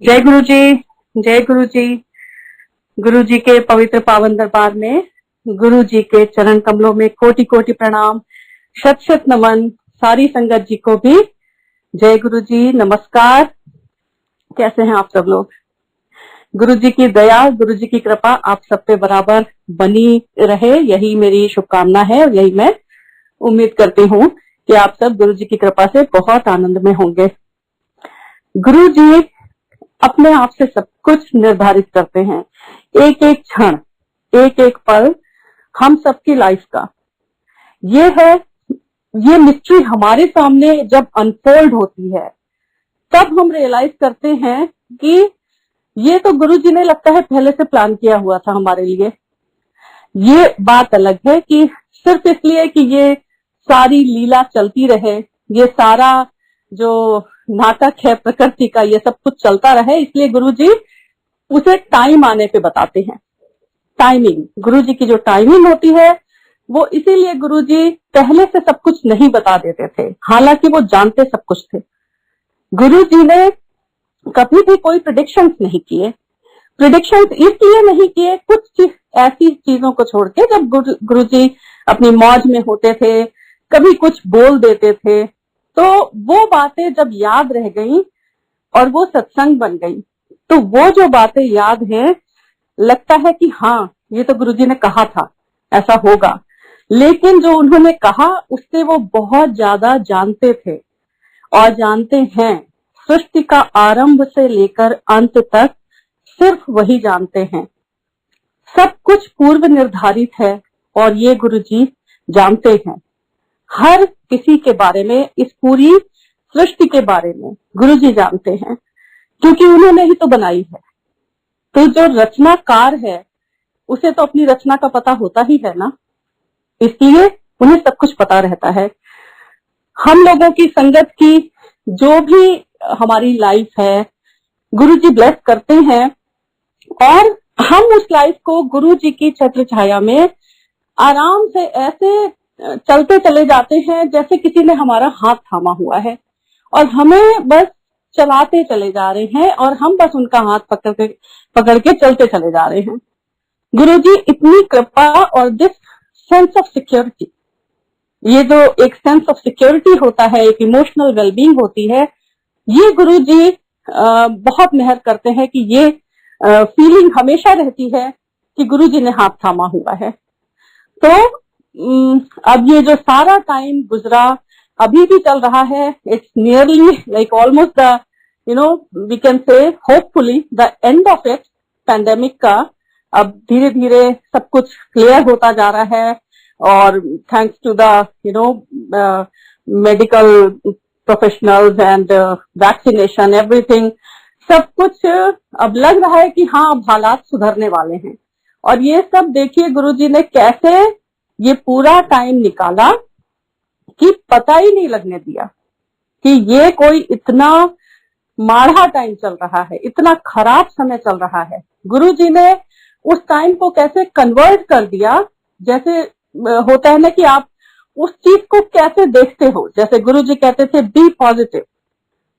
जय गुरु जी। जय गुरु जी। गुरु जी के पवित्र पावन दरबार में गुरु जी के चरण कमलों में कोटि कोटि प्रणाम, शत शत नमन। सारी संगत जी को भी जय गुरु जी, नमस्कार। कैसे हैं आप सब लोग? गुरु जी की दया, गुरु जी की कृपा आप सब पे बराबर बनी रहे, यही मेरी शुभकामना है और यही मैं उम्मीद करती हूँ कि आप सब गुरु जी की कृपा से बहुत आनंद में होंगे। गुरु जी अपने आप से सब कुछ निर्धारित करते हैं, एक एक क्षण, एक एक पल हम सबकी लाइफ का। ये मिस्ट्री हमारे सामने जब अनफोल्ड होती है तब हम रियलाइज करते हैं कि ये तो गुरु जी ने लगता है पहले से प्लान किया हुआ था हमारे लिए। ये बात अलग है कि सिर्फ इसलिए कि ये सारी लीला चलती रहे, ये सारा जो नाटक है प्रकृति का, ये सब कुछ चलता रहे, इसलिए गुरुजी उसे टाइम आने पे बताते हैं। टाइमिंग, गुरुजी की जो टाइमिंग होती है वो इसीलिए गुरुजी पहले से सब कुछ नहीं बता देते थे, हालांकि वो जानते सब कुछ थे। गुरुजी ने कभी भी कोई प्रेडिक्शंस नहीं किए। प्रेडिक्शंस इसलिए नहीं किए, कुछ ऐसी चीजों को छोड़ के, जब गुरुजी अपनी मौज में होते थे कभी कुछ बोल देते थे, तो वो बातें जब याद रह गई और वो सत्संग बन गई, तो वो जो बातें याद हैं लगता है कि हाँ ये तो गुरुजी ने कहा था ऐसा होगा, लेकिन जो उन्होंने कहा उससे वो बहुत ज्यादा जानते थे और जानते हैं। सृष्टि का आरंभ से लेकर अंत तक सिर्फ वही जानते हैं। सब कुछ पूर्व निर्धारित है और ये गुरुजी जानते हैं हर किसी के बारे में, इस पूरी सृष्टि के बारे में गुरुजी जानते हैं, क्योंकि उन्होंने ही तो बनाई है। तो जो रचनाकार है उसे तो अपनी रचना का पता होता ही है ना, इसलिए उन्हें सब कुछ पता रहता है। हम लोगों की संगत की जो भी हमारी लाइफ है गुरुजी ब्लेस करते हैं और हम उस लाइफ को गुरुजी की छत्र छाया में आराम से ऐसे चलते चले जाते हैं जैसे किसी ने हमारा हाथ थामा हुआ है और हमें बस चलाते चले जा रहे हैं और हम बस उनका हाथ पकड़ के चलते चले जा रहे हैं। गुरुजी इतनी कृपा और दिस सेंस ऑफ सिक्योरिटी, ये जो एक सेंस ऑफ सिक्योरिटी होता है, एक इमोशनल वेलबींग होती है, ये गुरुजी बहुत मेहर करते हैं कि ये फीलिंग हमेशा रहती है कि गुरुजी ने हाथ थामा हुआ है। तो अब ये जो सारा टाइम गुजरा, अभी भी चल रहा है, it's nearly like almost the we can say hopefully the end of it, pandemic का। अब धीरे धीरे सब कुछ क्लियर होता जा रहा है और thanks to the medical professionals and vaccination everything, सब कुछ अब लग रहा है कि हाँ अब हालात सुधरने वाले हैं। और ये सब देखिए गुरुजी ने कैसे ये पूरा टाइम निकाला कि पता ही नहीं लगने दिया कि ये कोई इतना माड़ा टाइम चल रहा है, इतना खराब समय चल रहा है। गुरुजी ने उस टाइम को कैसे कन्वर्ट कर दिया, जैसे होता है ना कि आप उस चीज को कैसे देखते हो। जैसे गुरुजी कहते थे बी पॉजिटिव,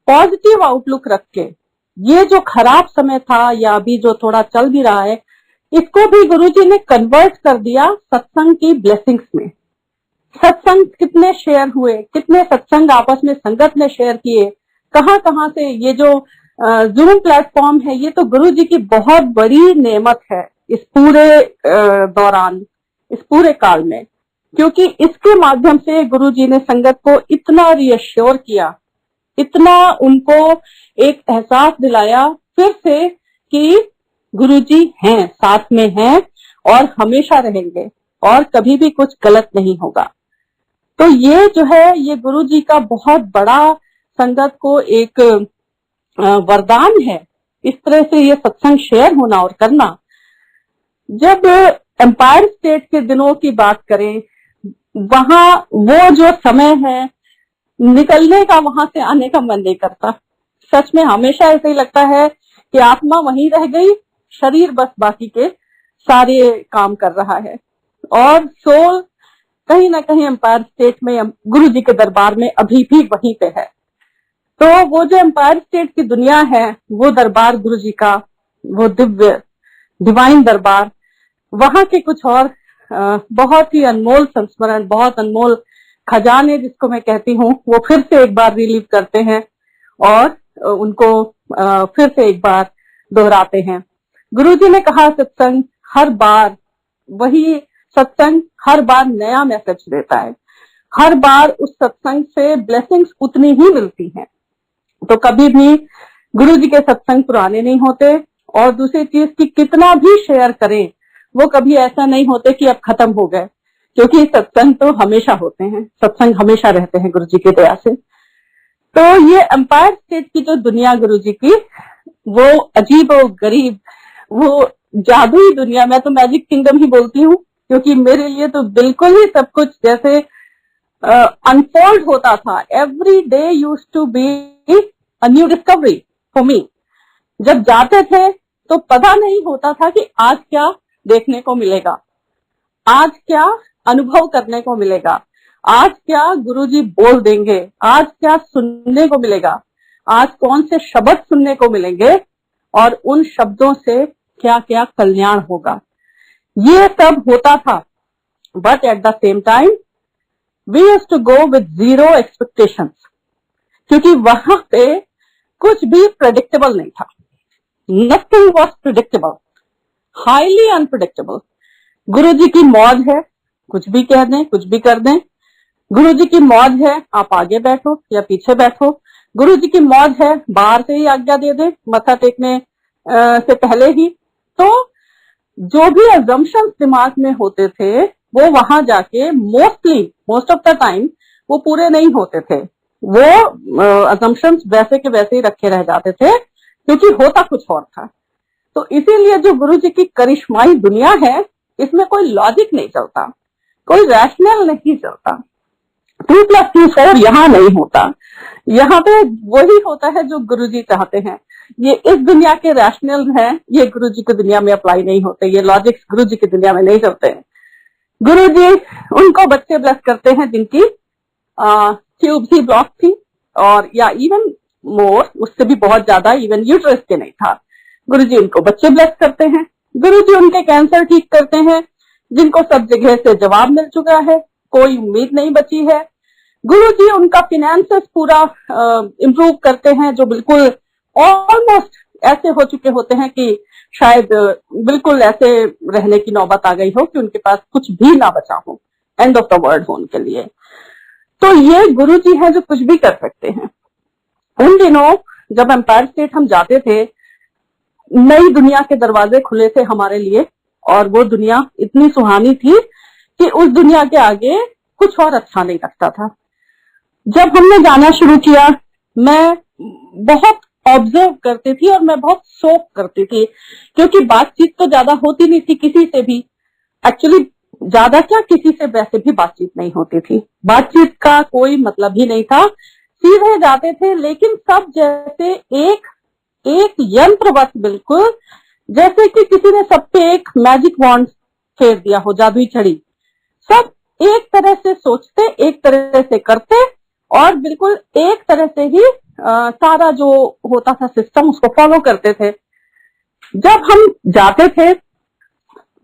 पॉजिटिव आउटलुक रख के ये जो खराब समय था या अभी जो थोड़ा चल भी रहा है, इसको भी गुरुजी ने कन्वर्ट कर दिया सत्संग की ब्लेसिंग्स में। सत्संग कितने शेयर हुए, कितने सत्संग आपस में संगत ने शेयर किए, कहां कहां से। ये जो जूम प्लेटफॉर्म है ये तो गुरुजी की बहुत बड़ी नेमत है इस पूरे दौरान, इस पूरे काल में, क्योंकि इसके माध्यम से गुरुजी ने संगत को इतना रीअश्योर किया, इतना उनको एक एहसास दिलाया फिर से कि गुरुजी हैं, साथ में हैं और हमेशा रहेंगे और कभी भी कुछ गलत नहीं होगा। तो ये जो है ये गुरुजी का बहुत बड़ा संगत को एक वरदान है, इस तरह से ये सत्संग शेयर होना और करना। जब एम्पायर स्टेट के दिनों की बात करें, वहां वो जो समय है निकलने का, वहां से आने का मन नहीं करता। सच में हमेशा ऐसे ही लगता है कि आत्मा वहीं रह गई, शरीर बस बाकी के सारे काम कर रहा है और सोल कहीं ना कहीं एम्पायर स्टेट में गुरुजी के दरबार में अभी भी वहीं पे है। तो वो जो एम्पायर स्टेट की दुनिया है, वो दरबार गुरु जी का, वो दिव्य डिवाइन दरबार, वहां के कुछ और बहुत ही अनमोल संस्मरण, बहुत अनमोल खजाने जिसको मैं कहती हूँ, वो फिर से एक बार रिलीव करते हैं और उनको फिर से एक बार दोहराते हैं। गुरुजी ने कहा सत्संग हर बार वही सत्संग हर बार नया मैसेज देता है, हर बार उस सत्संग से ब्लेसिंग्स उतनी ही मिलती हैं। तो कभी भी गुरुजी के सत्संग पुराने नहीं होते, और दूसरी चीज कि कितना भी शेयर करें वो कभी ऐसा नहीं होते कि अब खत्म हो गए, क्योंकि सत्संग तो हमेशा होते हैं, सत्संग हमेशा रहते हैं गुरुजी की दया से। तो ये एम्पायर स्टेट की जो दुनिया गुरुजी की, वो अजीब और गरीब, वो जादुई दुनिया, मैं तो मैजिक किंगडम ही बोलती हूँ, क्योंकि मेरे लिए तो बिल्कुल ही सब कुछ जैसे अनफोल्ड होता था। Every day used to be a new discovery for me. जब जाते थे तो पता नहीं होता था कि आज क्या देखने को मिलेगा, आज क्या अनुभव करने को मिलेगा, आज क्या गुरुजी बोल देंगे, आज क्या सुनने को मिलेगा, आज कौन से शब्द सुनने को मिलेंगे, और उन शब्दों से क्या क्या कल्याण होगा, ये सब होता था। But at the same time we used to go with zero expectations, क्योंकि वहां पे कुछ भी प्रेडिक्टेबल नहीं था। Nothing was predictable, highly unpredictable. Guruji की मौज है, कुछ भी कह दें, कुछ भी कर दें। गुरुजी की मौज है, आप आगे बैठो या पीछे बैठो। गुरुजी की मौज है, बाहर से ही आज्ञा दे दें मत्था टेकने से पहले ही। तो जो भी अजम्पशंस दिमाग में होते थे वो वहां जाके मोस्ट ऑफ द टाइम वो पूरे नहीं होते थे। वो अजम्पशंस वैसे के वैसे ही रखे रह जाते थे, क्योंकि होता कुछ और था। तो इसीलिए जो गुरुजी की करिश्माई दुनिया है, इसमें कोई लॉजिक नहीं चलता, कोई रैशनल नहीं चलता। 2+2=4 यहाँ नहीं होता, यहाँ पे वही होता है जो गुरुजी चाहते हैं। ये इस दुनिया के रैशनल हैं, ये गुरुजी की दुनिया में अप्लाई नहीं होते, ये लॉजिक्स गुरुजी की दुनिया में नहीं चलते हैं। गुरुजी उनको बच्चे ब्लेस करते हैं जिनकी ट्यूब्स ही ब्लॉक थी, और या इवन मोर, उससे भी बहुत ज्यादा, इवन यूट्रस के नहीं था। गुरुजी उनको बच्चे ब्लेस करते हैं। गुरुजी उनके कैंसर ठीक करते हैं जिनको सब जगह से जवाब मिल चुका है, कोई उम्मीद नहीं बची है। गुरुजी उनका फिनेंसेस पूरा इम्प्रूव करते हैं, जो बिल्कुल ऑलमोस्ट ऐसे हो चुके होते हैं कि शायद बिल्कुल ऐसे रहने की नौबत आ गई हो कि उनके पास कुछ भी ना बचा हो, एंड ऑफ द वर्ल्ड हो उनके लिए। तो ये गुरुजी हैं जो कुछ भी कर सकते हैं। उन दिनों जब एम्पायर स्टेट हम जाते थे, नई दुनिया के दरवाजे खुले थे हमारे लिए, और वो दुनिया इतनी सुहानी थी कि उस दुनिया के आगे कुछ और अच्छा नहीं लगता था। जब हमने जाना शुरू किया, मैं बहुत ऑब्जर्व करती थी और मैं बहुत सोक करती थी, क्योंकि बातचीत तो ज्यादा होती नहीं थी किसी से भी। एक्चुअली ज्यादा क्या, किसी से वैसे भी बातचीत नहीं होती थी, बातचीत का कोई मतलब ही नहीं था, सीधे जाते थे। लेकिन सब जैसे एक यंत्रवत, बिल्कुल जैसे कि किसी ने सब पे एक मैजिक वॉन्ड फेर दिया हो, जादुई छड़ी। सब एक तरह से सोचते, एक तरह से करते, और बिल्कुल एक तरह से ही सारा जो होता था सिस्टम उसको फॉलो करते थे। जब हम जाते थे,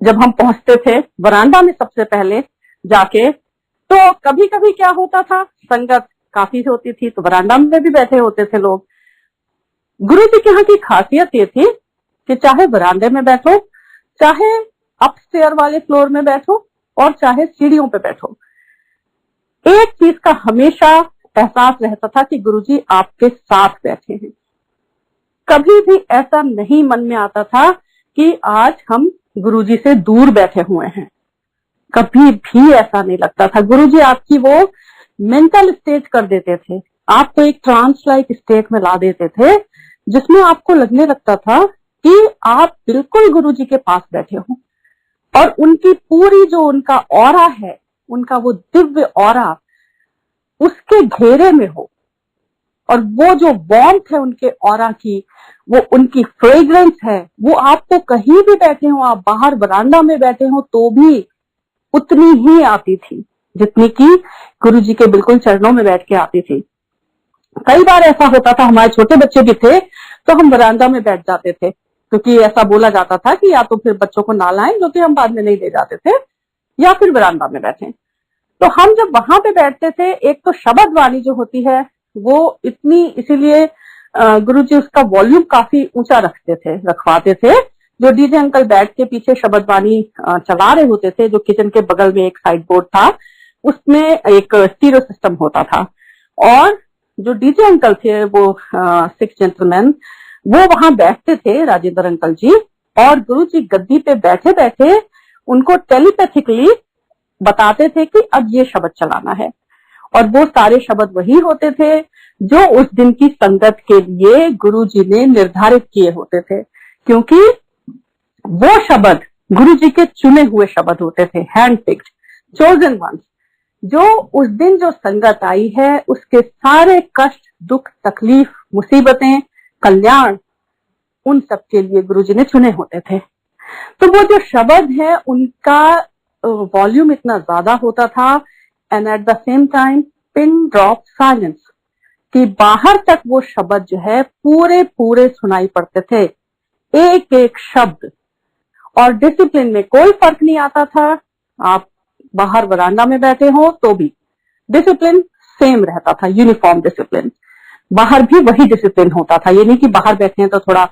जब हम पहुंचते थे वरांडा में सबसे पहले जाके, तो कभी कभी क्या होता था, संगत काफी होती थी तो वरांडा में भी बैठे होते थे लोग। गुरु जी के यहाँ की खासियत ये थी कि चाहे वरांडे में बैठो, चाहे अपस्टेयर वाले फ्लोर में बैठो, और चाहे सीढ़ियों पे बैठो, एक चीज का हमेशा एहसास रहता था कि गुरुजी आपके साथ बैठे हैं। कभी भी ऐसा नहीं मन में आता था कि आज हम गुरुजी से दूर बैठे हुए हैं, कभी भी ऐसा नहीं लगता था। गुरुजी आपकी वो मेंटल स्टेट कर देते थे, आपको एक ट्रांस लाइक स्टेट में ला देते थे, जिसमें आपको लगने लगता था कि आप बिल्कुल गुरुजी के पास बैठे हो, और उनकी पूरी जो उनका ऑरा है, उनका वो दिव्य ऑरा, उसके घेरे में हो। और वो जो वार्मथ है उनके ऑरा की, वो उनकी फ्रेग्रेंस है, वो आपको कहीं भी बैठे हो, आप बाहर वरांडा में बैठे हो तो भी उतनी ही आती थी जितनी कि गुरुजी के बिल्कुल चरणों में बैठ के आती थी। कई बार ऐसा होता था, हमारे छोटे बच्चे भी थे तो हम वरांडा में बैठ जाते थे, क्योंकि ऐसा बोला जाता था कि या तो फिर बच्चों को ना लाएं, जो कि हम बाद में नहीं ले जाते थे, या फिर वरांडा में बैठे। तो हम जब वहां पे बैठते थे, एक तो शब्द वाणी जो होती है वो इतनी, इसीलिए गुरुजी उसका वॉल्यूम काफी ऊंचा रखवाते थे। जो डीजे अंकल बैठ के पीछे शब्द वाणी चला रहे होते थे, जो किचन के बगल में एक साइड बोर्ड था, उसमें एक स्टीरियो सिस्टम होता था, और जो डीजे अंकल थे वो 6 जेंटलमैन, वो वहां बैठते थे, राजेंद्र अंकल जी, और गुरुजी गद्दी पे बैठे बैठे उनको टेलीपैथिकली बताते थे कि अब ये शब्द चलाना है, और वो सारे शब्द वही होते थे जो उस दिन की संगत के लिए गुरुजी ने निर्धारित किए होते थे, क्योंकि वो शब्द गुरुजी के चुने हुए शब्द होते थे, हैंड पिक्ड, चोजन वंस, जो उस दिन जो संगत आई है उसके सारे कष्ट, दुख, तकलीफ, मुसीबतें, कल्याण, उन सब के लिए गुरुजी ने चुने होते थे। तो वो जो शब्द है उनका वॉल्यूम इतना ज्यादा होता था, and eight the same time pin drop silence, कि बाहर तक वो शब्द जो है पूरे पूरे सुनाई पड़ते थे, एक एक शब्द, और डिसिप्लिन में कोई फर्क नहीं आता था। आप बाहर वरांडा में बैठे हो तो भी डिसिप्लिन सेम रहता था, यूनिफॉर्म डिसिप्लिन, बाहर भी वही डिसिप्लिन होता था। ये नहीं कि बाहर बैठे हैं तो थोड़ा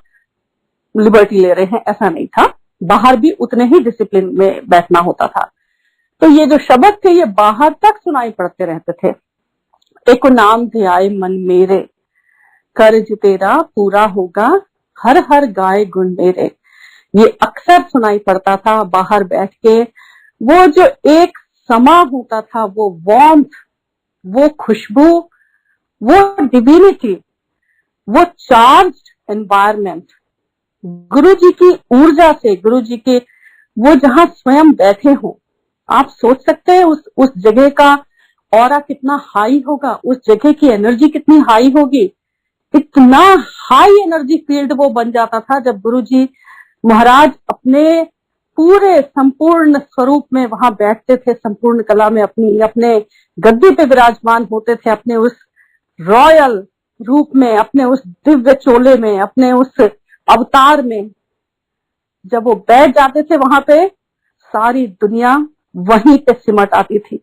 लिबर्टी ले रहे हैं, ऐसा नहीं था, बाहर भी उतने ही डिसिप्लिन में बैठना होता था। तो ये जो शब्द थे ये बाहर तक सुनाई पड़ते रहते थे। एक नाम ध्याए मन मेरे, कर्ज तेरा पूरा होगा, हर हर गाए गुण मेरे, ये अक्सर सुनाई पड़ता था बाहर बैठ के। वो जो एक समा होता था, वो वार्मथ, वो खुशबू, वो डिविनिटी, वो चार्ज्ड एनवायरनमेंट, गुरुजी की ऊर्जा से, गुरुजी के वो जहां स्वयं बैठे हो, आप सोच सकते हैं उस जगह का ऑरा कितना हाई होगा, उस जगह की एनर्जी कितनी हाई होगी। इतना हाई एनर्जी फील्ड वो बन जाता था जब गुरुजी महाराज अपने पूरे संपूर्ण स्वरूप में वहां बैठते थे, संपूर्ण कला में अपने गद्दी पे विराजमान होते थे, अपने उस रॉयल रूप में, अपने उस दिव्य चोले में, अपने उस अवतार में। जब वो बैठ जाते थे वहां पे, सारी दुनिया वहीं पे सिमट आती थी,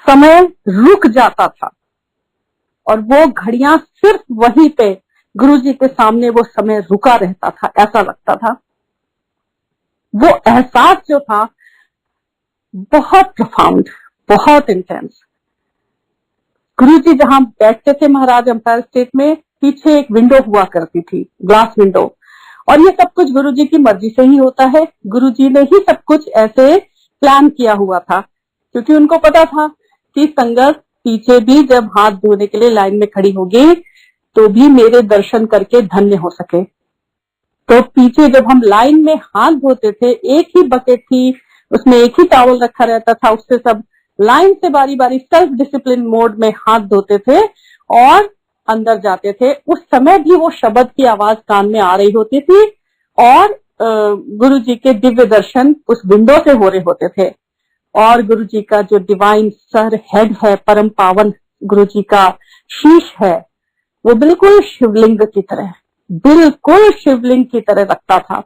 समय रुक जाता था, और वो घड़ियां सिर्फ वहीं पे गुरुजी के सामने वो समय रुका रहता था, ऐसा लगता था। वो एहसास जो था बहुत प्रोफाउंड, बहुत इंटेंस। गुरुजी जहां बैठते थे महाराज एम्पायर स्टेट में, पीछे एक विंडो हुआ करती थी, ग्लास विंडो, और ये सब कुछ गुरुजी की मर्जी से ही होता है। गुरुजी ने ही सब कुछ ऐसे प्लान किया हुआ था, क्योंकि उनको पता था कि संगत पीछे भी जब हाथ धोने के लिए लाइन में खड़ी होगी तो भी मेरे दर्शन करके धन्य हो सके। तो पीछे जब हम लाइन में हाथ धोते थे, एक ही बकेट थी, उसमें एक ही टॉवल रखा रहता था, उससे सब लाइन से बारी बारी सेल्फ डिसिप्लिन मोड में हाथ धोते थे और अंदर जाते थे। उस समय भी वो शब्द की आवाज कान में आ रही होती थी, और गुरुजी के दिव्य दर्शन उस विंडो से हो रहे होते थे। और गुरुजी का जो डिवाइन सर हेड है, परम पावन गुरुजी का शीश है, वो बिल्कुल शिवलिंग की तरह, बिल्कुल शिवलिंग की तरह लगता था।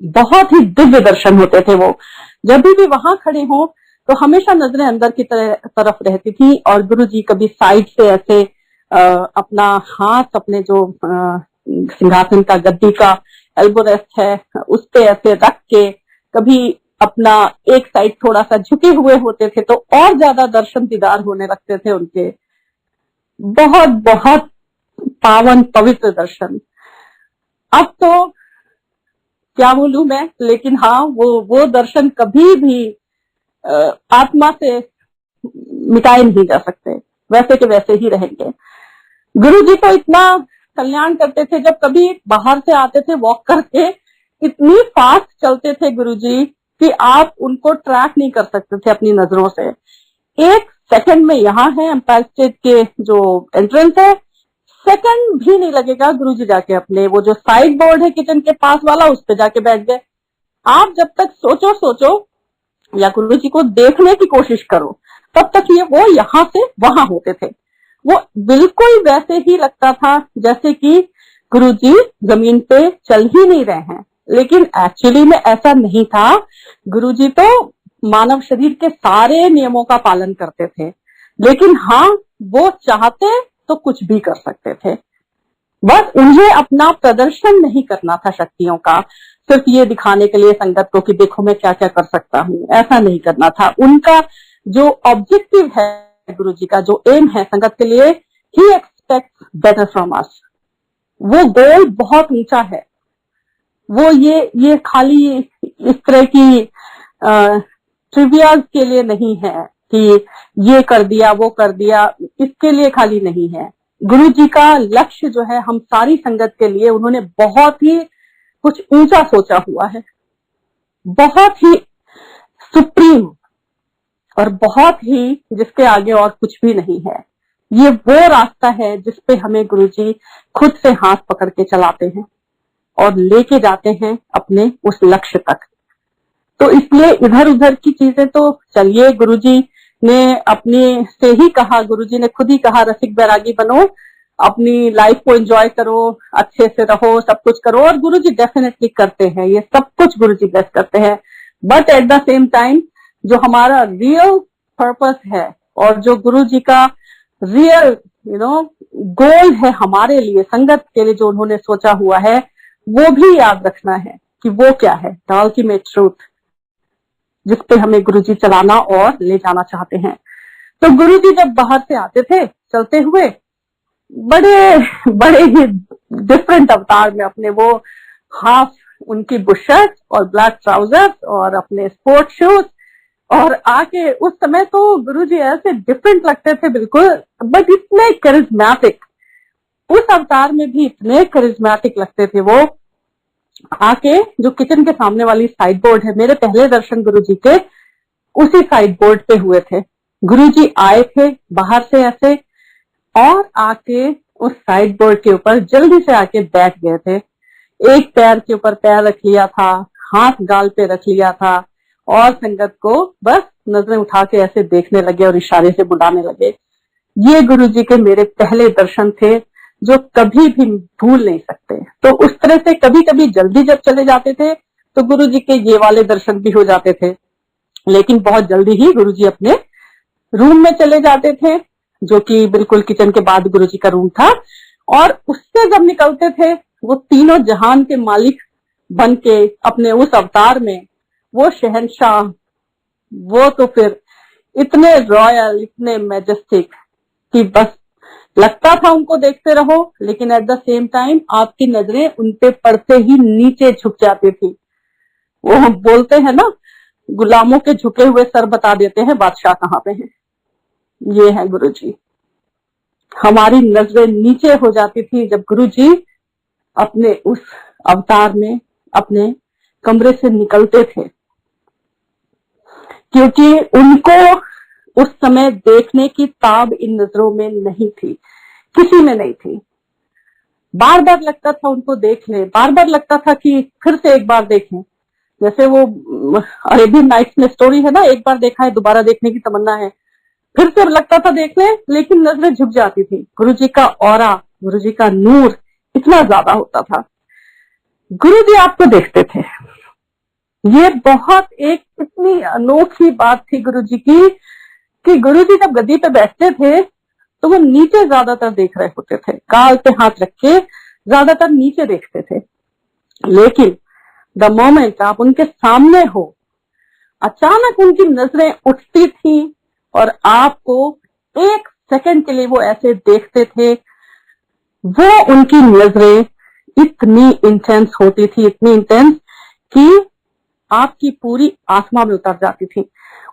बहुत ही दिव्य दर्शन होते थे वो। जब भी वहां खड़े हो तो हमेशा नजरें अंदर की तरफ रहती थी, और गुरुजी कभी साइड से ऐसे अपना हाथ अपने जो सिंहासन का, गद्दी का एल्बो रेस्ट है, उस पे ऐसे रख के, कभी अपना एक साइड थोड़ा सा झुके हुए होते थे, तो और ज्यादा दर्शन दीदार होने लगते थे उनके। बहुत बहुत पावन पवित्र दर्शन। अब तो क्या बोलूं मैं, लेकिन हाँ, वो दर्शन कभी भी आत्मा से मिटाए नहीं जा सकते, वैसे के वैसे ही रहेंगे। गुरुजी तो इतना कल्याण करते थे, जब कभी बाहर से आते थे वॉक करके, इतनी फास्ट चलते थे गुरुजी कि आप उनको ट्रैक नहीं कर सकते थे अपनी नजरों से। एक सेकंड में यहाँ है एम्पायर स्टेट के जो एंट्रेंस है, सेकंड भी नहीं लगेगा, गुरुजी जाके अपने वो जो साइड बोर्ड है किचन के पास वाला, उस पे जाके बैठ गए। आप जब तक सोचो या गुरुजी को देखने की कोशिश करो, तब तक ये वो यहाँ से वहां होते थे। वो बिल्कुल वैसे ही लगता था जैसे कि गुरुजी जमीन पे चल ही नहीं रहे हैं, लेकिन एक्चुअली में ऐसा नहीं था। गुरुजी तो मानव शरीर के सारे नियमों का पालन करते थे, लेकिन हाँ, वो चाहते तो कुछ भी कर सकते थे। बस उन्हें अपना प्रदर्शन नहीं करना था शक्तियों का, सिर्फ ये दिखाने के लिए संगत को कि देखो मैं क्या क्या कर सकता हूँ, ऐसा नहीं करना था। उनका जो ऑब्जेक्टिव है, गुरुजी का जो एम है संगत के लिए, ही एक्सपेक्ट्स बेटर फ्रॉम अस। वो गोल बहुत ऊंचा है। वो ये खाली इस तरह की ट्रिवियाज के लिए नहीं है कि ये कर दिया वो कर दिया, इसके लिए खाली नहीं है। गुरु जी का लक्ष्य जो है हम सारी संगत के लिए, उन्होंने बहुत ही कुछ ऊंचा सोचा हुआ है, बहुत ही सुप्रीम, और बहुत ही जिसके आगे और कुछ भी नहीं है। ये वो रास्ता है जिसपे हमें गुरुजी खुद से हाथ पकड़ के चलाते हैं और लेके जाते हैं अपने उस लक्ष्य तक। तो इसलिए इधर उधर की चीजें तो चलिए, गुरुजी ने अपने से ही कहा, गुरुजी ने खुद ही कहा रसिक बैरागी बनो, अपनी लाइफ को एंजॉय करो, अच्छे से रहो, सब कुछ करो, और गुरुजी डेफिनेटली करते हैं, ये सब कुछ गुरुजी ब्लेस करते हैं। But at the same time जो हमारा रियल पर्पस है और जो गुरुजी का रियल गोल है हमारे लिए, संगत के लिए जो उन्होंने सोचा हुआ है, वो भी याद रखना है कि वो क्या है, द अल्टीमेट ट्रूथ, जिसपे हमें गुरुजी चलाना और ले जाना चाहते हैं। तो गुरुजी जब बाहर से आते थे चलते हुए, बड़े बड़े ही डिफरेंट अवतार में, अपने वो हाफ उनकी बुशर्ट और ब्लैक ट्राउजर्स और अपने स्पोर्ट शूज, और आके उस समय तो गुरुजी ऐसे डिफरेंट लगते थे बिल्कुल, बट इतने करिज्मेटिक, उस अवतार में भी इतने करिज्मेटिक लगते थे वो। आके जो किचन के सामने वाली साइड बोर्ड है, मेरे पहले दर्शन गुरुजी के उसी साइड बोर्ड पे हुए थे। गुरुजी आए थे बाहर से ऐसे, और आके उस साइड बोर्ड के ऊपर जल्दी से आके बैठ गए थे। एक पैर के ऊपर पैर रख लिया था, हाथ गाल पे रख लिया था, और संगत को बस नजरें उठा के ऐसे देखने लगे और इशारे से बुलाने लगे। ये गुरुजी के मेरे पहले दर्शन थे जो कभी भी भूल नहीं सकते। तो उस तरह से कभी कभी जल्दी जब चले जाते थे तो गुरुजी के ये वाले दर्शन भी हो जाते थे, लेकिन बहुत जल्दी ही गुरुजी अपने रूम में चले जाते थे, जो कि बिल्कुल किचन के बाद गुरुजी का रूम था। और उससे जब निकलते थे वो तीनों जहान के मालिक बन के अपने उस अवतार में, वो शहंशाह, वो तो फिर इतने रॉयल, इतने मैजेस्टिक कि बस लगता था उनको देखते रहो, लेकिन एट द सेम टाइम आपकी नजरें उनपे पड़ते ही नीचे झुक जाती थी। वो हम बोलते हैं ना, गुलामों के झुके हुए सर बता देते हैं बादशाह कहाँ पे है। ये है गुरुजी। हमारी नजरें नीचे हो जाती थी जब गुरुजी अपने उस अवतार में अपने कमरे से निकलते थे, क्योंकि उनको उस समय देखने की ताब इन नजरों में नहीं थी, किसी में नहीं थी। बार बार लगता था उनको देख ले, बार बार लगता था कि फिर से एक बार देखें। जैसे वो अरेबियन नाइट्स में स्टोरी है ना, एक बार देखा है दोबारा देखने की तमन्ना है, फिर से लगता था देख ले, लेकिन नजरें झुक जाती थी। गुरुजी का ऑरा, गुरुजी का नूर इतना ज्यादा होता था। गुरुजी आपको देखते थे। ये बहुत एक इतनी अनोखी बात थी गुरुजी की कि गुरुजी जब गद्दी पे बैठते थे तो वो नीचे ज्यादातर देख रहे होते थे, गाल पे हाथ रख के ज्यादातर नीचे देखते थे। लेकिन द मोमेंट आप उनके सामने हो, अचानक उनकी नजरें उठती थी और आपको एक सेकंड के लिए वो ऐसे देखते थे। वो उनकी नजरें इतनी इंटेंस होती थी, इतनी इंटेंस कि आपकी पूरी आत्मा में उतर जाती थी।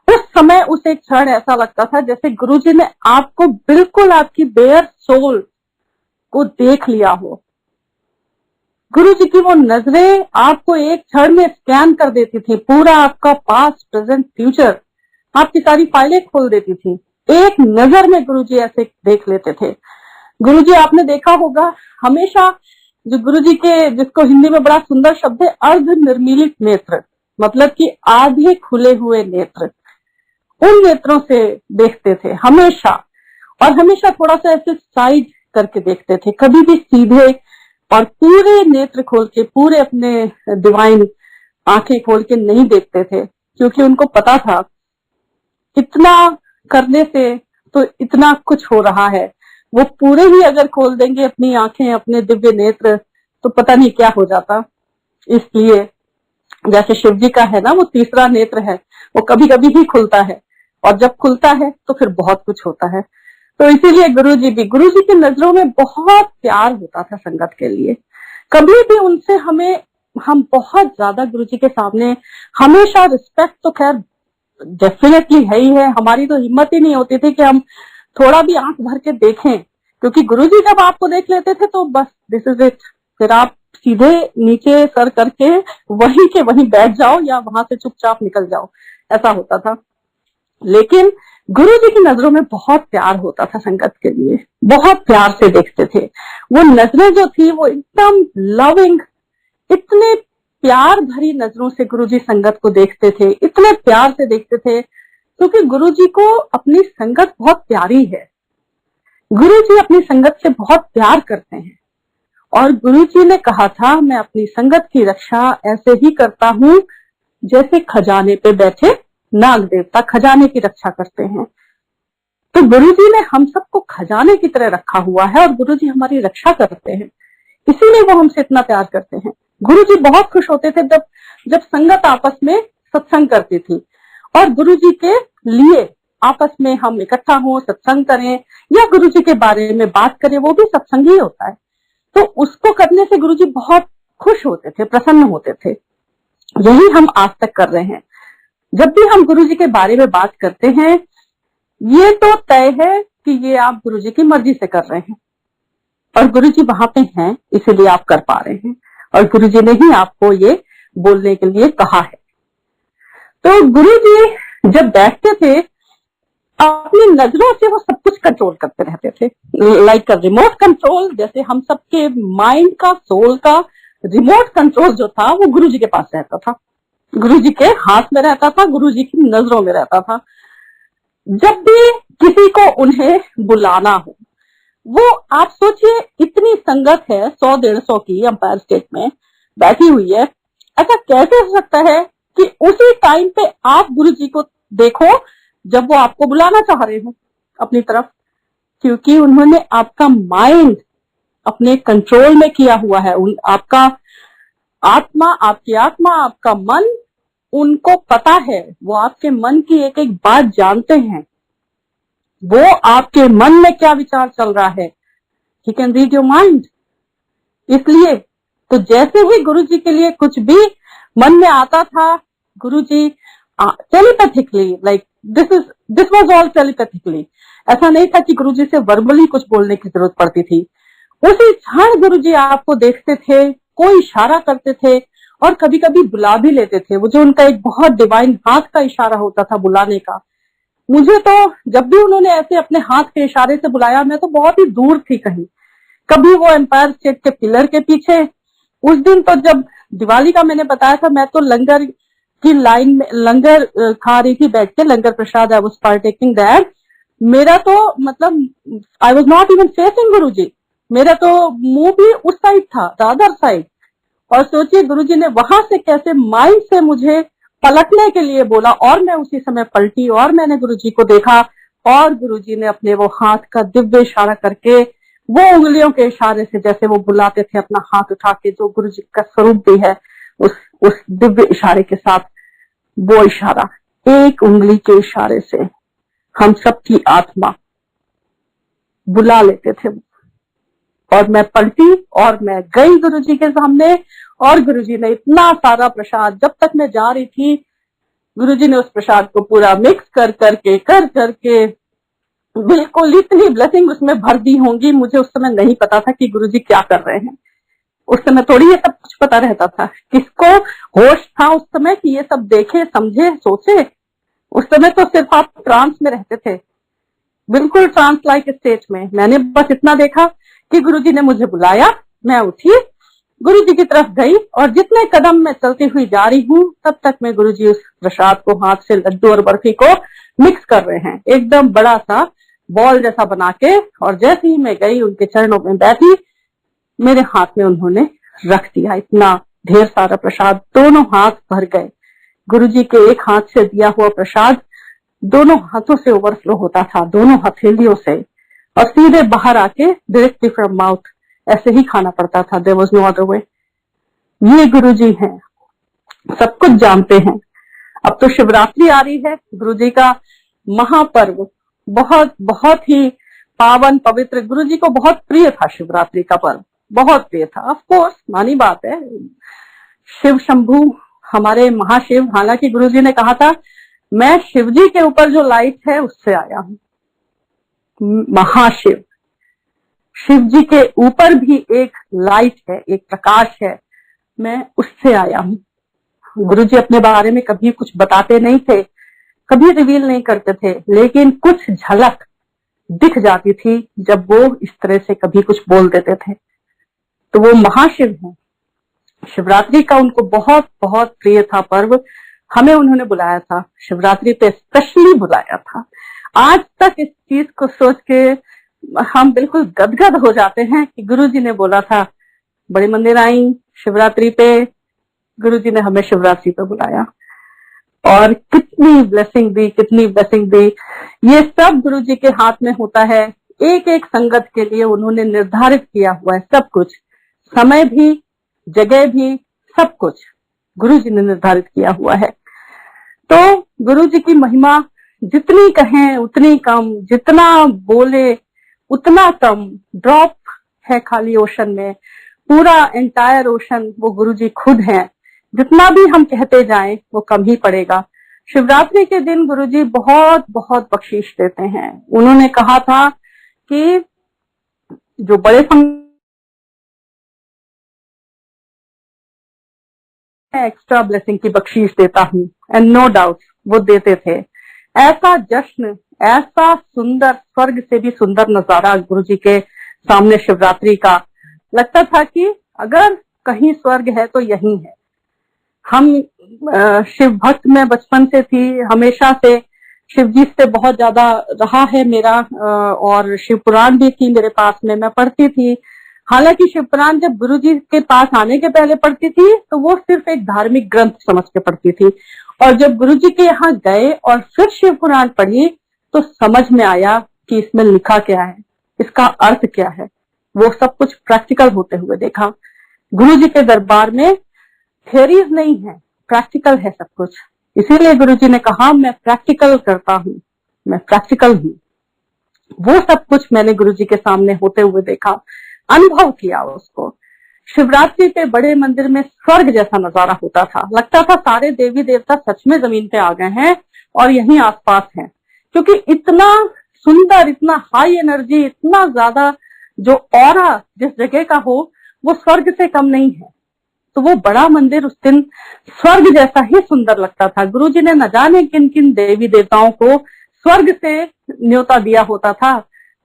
उस समय उस एक क्षण ऐसा लगता था जैसे गुरुजी ने आपको बिल्कुल आपकी बेयर सोल को देख लिया हो। गुरुजी की वो नजरें आपको एक क्षण में स्कैन कर देती थी, पूरा आपका पास्ट प्रेजेंट फ्यूचर, आपकी सारी फाइलें खोल देती थी। एक नजर में गुरुजी ऐसे देख लेते थे। गुरुजी आपने देखा होगा हमेशा, जो गुरुजी के, जिसको हिंदी में बड़ा सुंदर शब्द है अर्ध निर्मीलित नेत्र, मतलब कि आधे खुले हुए नेत्र, उन नेत्रों से देखते थे हमेशा। और हमेशा थोड़ा सा ऐसे साइड करके देखते थे, कभी भी सीधे और पूरे नेत्र खोल के, पूरे अपने डिवाइन आंखें खोल के नहीं देखते थे, क्योंकि उनको पता था इतना करने से तो इतना कुछ हो रहा है, वो पूरे ही अगर खोल देंगे अपनी आंखें, अपने दिव्य नेत्र, तो पता नहीं क्या हो जाता। इसलिए जैसे शिव जी का है ना, वो तीसरा नेत्र है, वो कभी कभी ही खुलता है, और जब खुलता है तो फिर बहुत कुछ होता है। तो इसीलिए गुरु जी की नजरों में बहुत प्यार होता था संगत के लिए। कभी भी उनसे हम बहुत ज्यादा गुरु जी के सामने हमेशा, रिस्पेक्ट तो खैर डेफिनेटली है ही है, हमारी तो हिम्मत ही नहीं होती थी कि हम थोड़ा भी आंख भर के देखें, क्योंकि गुरुजी जब आपको देख लेते थे तो बस दिस इज इट, फिर आप सीधे नीचे सर करके वहीं के वहीं बैठ जाओ या वहां से चुपचाप निकल जाओ, ऐसा होता था। लेकिन गुरुजी की नजरों में बहुत प्यार होता था संगत के लिए, बहुत प्यार से देखते थे। वो नजरें जो थी वो एकदम लविंग, इतने प्यार भरी नजरों से गुरुजी संगत को देखते थे, इतने प्यार से देखते थे, क्योंकि गुरुजी को अपनी संगत बहुत प्यारी है। गुरुजी अपनी संगत से बहुत प्यार करते हैं, और गुरुजी ने कहा था, मैं अपनी संगत की रक्षा ऐसे ही करता हूँ जैसे खजाने पे बैठे नाग देवता खजाने की रक्षा करते हैं। तो गुरुजी ने हम सबको खजाने की तरह रखा हुआ है, और गुरुजी हमारी रक्षा करते हैं, इसीलिए वो हमसे इतना प्यार करते हैं। गुरुजी बहुत खुश होते थे जब संगत आपस में सत्संग करती थी, और गुरुजी के लिए आपस में हम इकट्ठा हो, सत्संग करें या गुरुजी के बारे में बात करें, वो भी सत्संग ही होता है। तो उसको करने से गुरुजी बहुत खुश होते थे, प्रसन्न होते थे। यही हम आज तक कर रहे हैं। जब भी हम गुरुजी के बारे में बात करते हैं, ये तो तय है कि ये आप गुरुजी की मर्जी से कर रहे हैं, और गुरुजी वहां पे हैं, इसीलिए आप कर पा रहे हैं, और गुरुजी ने ही आपको ये बोलने के लिए कहा है। तो गुरुजी जब बैठते थे, अपनी नजरों से वो सब कुछ कंट्रोल करते रहते थे, लाइक रिमोट कंट्रोल। जैसे हम सबके माइंड का, सोल का रिमोट कंट्रोल जो था वो गुरुजी के पास रहता था, गुरुजी के हाथ में रहता था, गुरुजी की नजरों में रहता था। जब भी किसी को उन्हें बुलाना हो, वो आप सोचिए इतनी संगत है, 100-150 की अंपायर स्टेट में बैठी हुई है, ऐसा कैसे हो सकता है कि उसी टाइम पे आप गुरुजी को देखो जब वो आपको बुलाना चाह रहे हो अपनी तरफ? क्योंकि उन्होंने आपका माइंड अपने कंट्रोल में किया हुआ है। आपका आत्मा, आपकी आत्मा, आपका मन, उनको पता है, वो आपके मन की एक एक बात जानते हैं, वो आपके मन में क्या विचार चल रहा है। He can read your mind. इसलिए तो जैसे ही गुरुजी के लिए कुछ भी मन में आता था, Guruji telepathically, like this was all telepathically. ऐसा नहीं था कि गुरुजी से वर्बली कुछ बोलने की जरूरत पड़ती थी। उसी क्षण गुरुजी आपको देखते थे, कोई इशारा करते थे, और कभी कभी बुला भी लेते थे। वो जो उनका एक बहुत डिवाइन हाथ का इशारा होता था बुलाने का, मुझे तो जब भी उन्होंने ऐसे अपने हाथ के इशारे से बुलाया, मैं तो बहुत ही दूर थी कहीं। कभी वो एम्पायर स्टेट के पिलर के पीछे, उस दिन तो जब दिवाली का मैंने बताया था, मैं तो लंगर की लाइन में लंगर खा रही थी बैठ के, लंगर प्रसाद, आई वाज पार्टेकिंग दैट। मेरा तो मतलब I was not even facing Guruji, मेरा तो मुंह भी उस साइड था, द अदर साइड। और सोचिए गुरुजी ने वहां से कैसे माइंड से मुझे पलटने के लिए बोला, और मैं उसी समय पलटी और मैंने गुरुजी को देखा, और गुरुजी ने अपने वो हाथ का दिव्य इशारा करके, वो उंगलियों के इशारे से जैसे वो बुलाते थे अपना हाथ उठा के, जो गुरुजी का स्वरूप भी है, उस दिव्य इशारे के साथ, वो इशारा, एक उंगली के इशारे से हम सबकी आत्मा बुला लेते थे। और मैं पलटी और मैं गई गुरुजी के सामने, और गुरुजी ने इतना सारा प्रसाद, जब तक मैं जा रही थी गुरुजी ने उस प्रसाद को पूरा मिक्स कर करके बिल्कुल इतनी ब्लेसिंग उसमें भर दी होंगी। मुझे उस समय नहीं पता था कि गुरुजी क्या कर रहे हैं। उस समय थोड़ी ये सब कुछ पता रहता था, किसको होश था उस समय कि ये सब देखे, समझे, सोचे। उस समय तो सिर्फ आप ट्रांस में रहते थे, बिल्कुल ट्रांस लाइक स्टेट में। मैंने बस इतना देखा कि गुरुजी ने मुझे बुलाया, मैं उठी, गुरुजी की तरफ गई, और जितने कदम मैं चलती हुई जा रही हूँ, तब तक में गुरुजी उस प्रसाद को हाथ से, लड्डू और बर्फी को मिक्स कर रहे हैं, एकदम बड़ा सा बॉल जैसा बना के, और जैसे ही मैं गई उनके चरणों में बैठी, मेरे हाथ में उन्होंने रख दिया इतना ढेर सारा प्रसाद, दोनों हाथ भर गए। गुरुजी के एक हाथ से दिया हुआ प्रसाद दोनों हाथों से ओवरफ्लो होता था, दोनों हथेलियों से, और सीधे बाहर आके डायरेक्टली फ्रॉम माउथ ऐसे ही खाना पड़ता था। There was no other way. ये गुरुजी हैं, सब कुछ जानते हैं। अब तो शिवरात्रि आ रही है, गुरुजी का महापर्व, बहुत बहुत ही पावन पवित्र, गुरुजी को बहुत प्रिय था शिवरात्रि का पर्व, बहुत प्रिय था। ऑफ कोर्स मानी बात है, शिव शंभू हमारे महाशिव, हालांकि गुरुजी ने कहा था मैं शिवजी के ऊपर जो लाइट है उससे आया हूं। महाशिव, शिव जी के ऊपर भी एक लाइट है, एक प्रकाश है, मैं उससे आया हूं। गुरुजी अपने बारे में कभी कुछ बताते नहीं थे, कभी रिवील नहीं करते थे, लेकिन कुछ झलक दिख जाती थी जब वो इस तरह से कभी कुछ बोल देते थे। तो वो महाशिव हैं। शिवरात्रि का उनको बहुत बहुत प्रिय था पर्व। हमें उन्होंने बुलाया था, शिवरात्रि पे स्पेशली बुलाया था। आज तक इस चीज को सोच के हम बिल्कुल गदगद हो जाते हैं कि गुरुजी ने बोला था, बड़े मंदिर आई शिवरात्रि पे, गुरुजी ने हमें शिवरात्रि पे बुलाया, और कितनी ब्लेसिंग दी, कितनी ब्लेसिंग दी। ये सब गुरुजी के हाथ में होता है। एक एक संगत के लिए उन्होंने निर्धारित किया हुआ है सब कुछ, समय भी, जगह भी, सब कुछ गुरुजी ने निर्धारित किया हुआ है। तो गुरुजी की महिमा जितनी कहें उतनी कम, जितना बोले उतना कम। ड्रॉप है खाली ओशन में, पूरा एंटायर ओशन वो गुरुजी खुद हैं। जितना भी हम कहते जाएं वो कम ही पड़ेगा। शिवरात्रि के दिन गुरुजी बहुत बहुत बख्शीश देते हैं। उन्होंने कहा था कि जो बड़े एक्स्ट्रा ब्लेसिंग की बख्शीश देता हूँ, एंड नो डाउट वो देते थे। ऐसा जश्न, ऐसा सुंदर, स्वर्ग से भी सुंदर नजारा गुरुजी के सामने शिवरात्रि का। लगता था कि अगर कहीं स्वर्ग है तो यही है। हम शिव भक्त में बचपन से थी, हमेशा से शिव जी से बहुत ज्यादा रहा है मेरा, और शिव पुराण भी थी मेरे पास में, मैं पढ़ती थी। हालांकि शिव पुराण जब गुरुजी के पास आने के पहले पढ़ती थी तो वो सिर्फ एक धार्मिक ग्रंथ समझ के पढ़ती थी, और जब गुरुजी के यहाँ गए और फिर शिव पुराण पढ़ी तो समझ में आया कि इसमें लिखा क्या है, इसका अर्थ क्या है। वो सब कुछ प्रैक्टिकल होते हुए देखा। गुरुजी के दरबार में थ्योरीज नहीं है, प्रैक्टिकल है सब कुछ। इसीलिए गुरुजी ने कहा मैं प्रैक्टिकल करता हूँ, मैं प्रैक्टिकल हूँ। वो सब कुछ मैंने गुरुजी के सामने होते हुए देखा, अनुभव किया उसको। शिवरात्रि पे बड़े मंदिर में स्वर्ग जैसा नजारा होता था। लगता था सारे देवी देवता सच में जमीन पे आ गए हैं और यहीं आसपास हैं, क्योंकि इतना सुंदर, इतना हाई एनर्जी, इतना ज्यादा जो ऑरा जिस जगह का हो वो स्वर्ग से कम नहीं है। तो वो बड़ा मंदिर उस दिन स्वर्ग जैसा ही सुंदर लगता था। गुरुजी ने न जाने किन किन देवी देवताओं को स्वर्ग से न्योता दिया होता था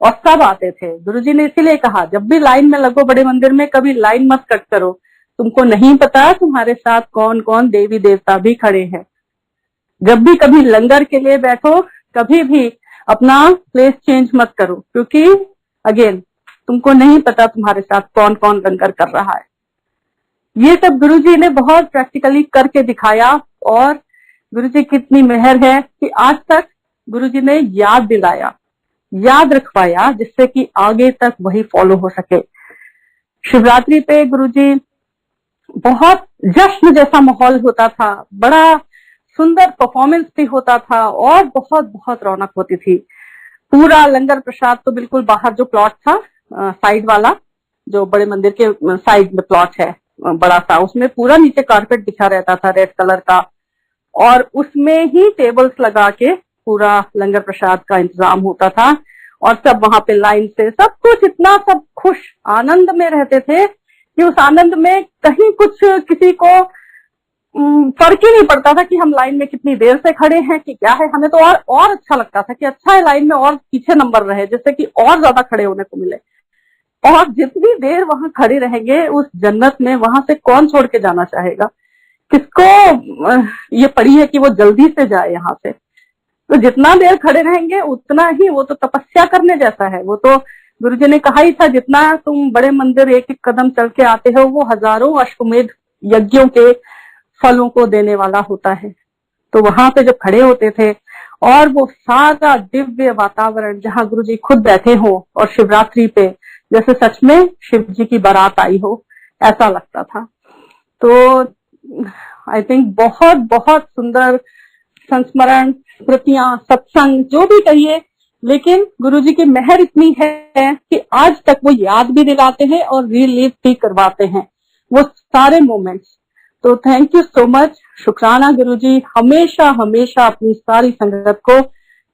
और सब आते थे। गुरुजी ने इसीलिए कहा जब भी लाइन में लगो बड़े मंदिर में, कभी लाइन मत कट करो, तुमको नहीं पता तुम्हारे साथ कौन कौन देवी देवता भी खड़े हैं। जब भी कभी लंगर के लिए बैठो, कभी भी अपना प्लेस चेंज मत करो, क्योंकि अगेन तुमको नहीं पता तुम्हारे साथ कौन कौन लंगर कर रहा है। ये सब गुरुजी ने बहुत प्रैक्टिकली करके दिखाया, और गुरुजी की इतनी मेहर है कि आज तक गुरुजी ने याद दिलाया, याद रखवाया, जिससे कि आगे तक वही फॉलो हो सके। शिवरात्रि पे गुरुजी बहुत जश्न जैसा माहौल होता था, बड़ा सुंदर परफॉर्मेंस भी होता था और बहुत बहुत रौनक होती थी। पूरा लंगर प्रसाद तो बिल्कुल बाहर जो प्लॉट था, साइड वाला जो बड़े मंदिर के साइड में प्लॉट है बड़ा सा, उसमें पूरा नीचे कारपेट बिछा रहता था रेड कलर का, और उसमें ही टेबल्स लगा के पूरा लंगर प्रसाद का इंतजाम होता था, और सब वहां पे लाइन से सब कुछ इतना सब खुश आनंद में रहते थे कि उस आनंद में कहीं कुछ किसी को फर्क ही नहीं पड़ता था कि हम लाइन में कितनी देर से खड़े हैं कि क्या है। हमें तो और अच्छा लगता था कि अच्छा है लाइन में और पीछे नंबर रहे, जिससे कि और ज्यादा खड़े होने को मिले। और जितनी देर वहां खड़े रहेंगे उस जन्नत में, वहां से कौन छोड़ के जाना चाहेगा? किसको ये पड़ी है कि वो जल्दी से जाए यहाँ से? तो जितना देर खड़े रहेंगे उतना ही, वो तो तपस्या करने जैसा है। वो तो गुरुजी ने कहा ही था, जितना तुम बड़े मंदिर एक एक कदम चल के आते हो, वो हजारों अश्वमेध यज्ञों के फलों को देने वाला होता है। तो वहां पे जब खड़े होते थे और वो सारा दिव्य वातावरण जहाँ गुरुजी खुद बैठे हो, और शिवरात्रि पे जैसे सच में शिव जी की बारात आई हो, ऐसा लगता था। तो आई थिंक बहुत बहुत सुंदर संस्मरण, स्मृतियां, सत्संग, जो भी कहिए, लेकिन गुरुजी की मेहर इतनी है कि आज तक वो याद भी दिलाते हैं और रिलीव भी करवाते हैं वो सारे मोमेंट्स। तो थैंक यू सो मच, शुक्राना गुरुजी, हमेशा हमेशा अपनी सारी संगत को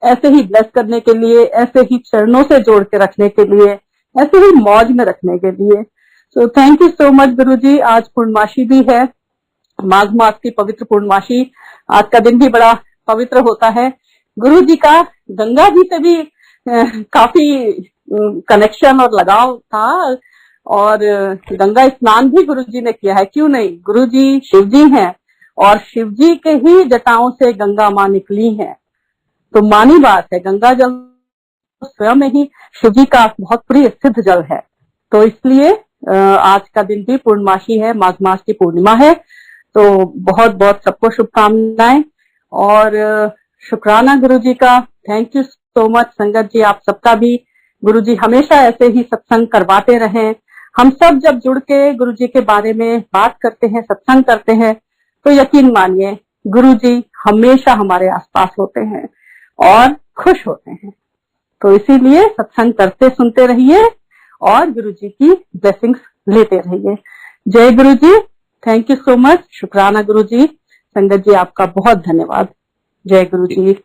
ऐसे ही ब्लेस करने के लिए, ऐसे ही चरणों से जोड़ के रखने के लिए, ऐसे ही मौज में रखने के लिए। So thank you so much Guruji. आज पूर्णमासी भी है, माघ मास की पवित्र पूर्णमासी। आज का दिन भी बड़ा पवित्र होता है। गुरु जी का गंगा जी से भी काफी कनेक्शन और लगाव था, और गंगा स्नान भी गुरु जी ने किया है। क्यों नहीं, गुरु जी शिव जी हैं और शिव जी के ही जटाओं से गंगा माँ निकली है। तो मानी बात है, गंगा जल स्वयं ही शिव जी का बहुत प्रिय सिद्ध जल है। तो इसलिए आज का दिन भी पूर्णमासी है, माघ मास की पूर्णिमा है। तो बहुत बहुत सबको शुभकामनाएं और शुक्राना गुरुजी का। थैंक यू सो मच संगत जी, आप सबका भी। गुरुजी हमेशा ऐसे ही सत्संग करवाते रहें। हम सब जब जुड़ के गुरुजी के बारे में बात करते हैं, सत्संग करते हैं, तो यकीन मानिए गुरुजी हमेशा हमारे आसपास होते हैं और खुश होते हैं। तो इसीलिए सत्संग करते सुनते रहिए और गुरुजी की ब्लेसिंग्स लेते रहिए। जय गुरुजी। थैंक यू सो मच, शुक्राना गुरुजी। संगत जी आपका बहुत धन्यवाद। जय गुरुजी।